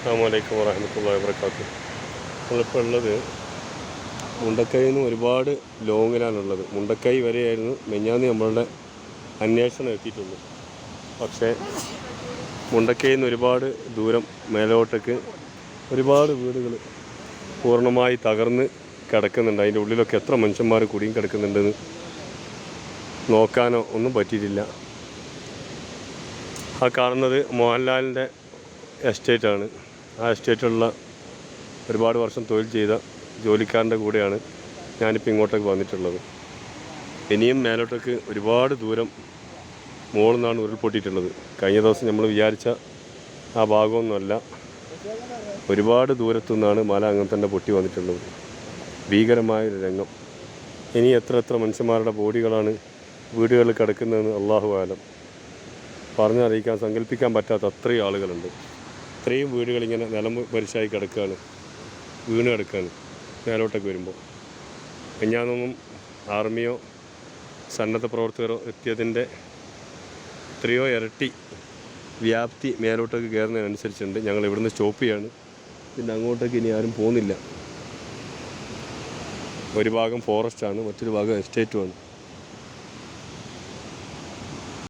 അസ്സലാമു അലൈക്കും വറഹ്മത്തുള്ളാഹി വബറകാതുഹു. നമ്മളിപ്പോൾ ഉള്ളത് മുണ്ടക്കൈയിൽ നിന്ന് ഒരുപാട് ലോങ്ങിലാണുള്ളത്. മുണ്ടക്കൈ വരെയായിരുന്നു മെഞ്ഞാന്ന് നമ്മളുടെ അന്വേഷണം എത്തിയിട്ടുള്ളൂ. പക്ഷേ മുണ്ടക്കൈയിൽ നിന്ന് ഒരുപാട് ദൂരം മേലോട്ടേക്ക് ഒരുപാട് വീടുകൾ പൂർണ്ണമായി തകർന്ന് കിടക്കുന്നുണ്ട്. അതിൻ്റെ ഉള്ളിലൊക്കെ എത്ര മനുഷ്യന്മാർ കുടുങ്ങി കിടക്കുന്നുണ്ടെന്ന് നോക്കാനോ ഒന്നും പറ്റിയിട്ടില്ല. ആ കാണുന്നത് മോഹൻലാലിൻ്റെ എസ്റ്റേറ്റാണ്. ആ എസ്റ്റേറ്റുള്ള ഒരുപാട് വർഷം തൊഴിൽ ചെയ്ത ജോലിക്കാരൻ്റെ കൂടെയാണ് ഞാനിപ്പോൾ ഇങ്ങോട്ടേക്ക് വന്നിട്ടുള്ളത്. ഇനിയും മേലോട്ടേക്ക് ഒരുപാട് ദൂരം മുകളിൽ നിന്നാണ് ഉരുൾപൊട്ടിയിട്ടുള്ളത്. കഴിഞ്ഞ ദിവസം നമ്മൾ വിചാരിച്ച ആ ഭാഗമൊന്നുമല്ല, ഒരുപാട് ദൂരത്തു നിന്നാണ് മല അങ്ങനെ തന്നെ പൊട്ടി വന്നിട്ടുള്ളത്. ഭീകരമായൊരു രംഗം. ഇനി എത്ര മനുഷ്യന്മാരുടെ ബോഡികളാണ് വീടുകളിൽ കിടക്കുന്നതെന്ന് അള്ളാഹു ആലം. പറഞ്ഞറിയിക്കാൻ സങ്കല്പിക്കാൻ പറ്റാത്ത അത്രയും ആളുകളുണ്ട്. ഇത്രയും വീടുകളിങ്ങനെ നിലം പരിശായി കിടക്കുകയാണ്, വീണ് കിടക്കുകയാണ് മേലോട്ടൊക്കെ വരുമ്പോൾ. ഞാനൊന്നും ആർമിയോ സന്നദ്ധ പ്രവർത്തകരോ എത്തിയതിൻ്റെ എത്രയോ ഇരട്ടി വ്യാപ്തി മേലോട്ടേക്ക് കയറുന്നതിനനുസരിച്ചുണ്ട്. ഞങ്ങൾ ഇവിടുന്ന് സ്റ്റോപ്പ് ചെയ്യാണ്. പിന്നെ അങ്ങോട്ടേക്ക് ഇനി ആരും പോകുന്നില്ല. ഒരു ഭാഗം ഫോറസ്റ്റാണ്, മറ്റൊരു ഭാഗം എസ്റ്റേറ്റുമാണ്.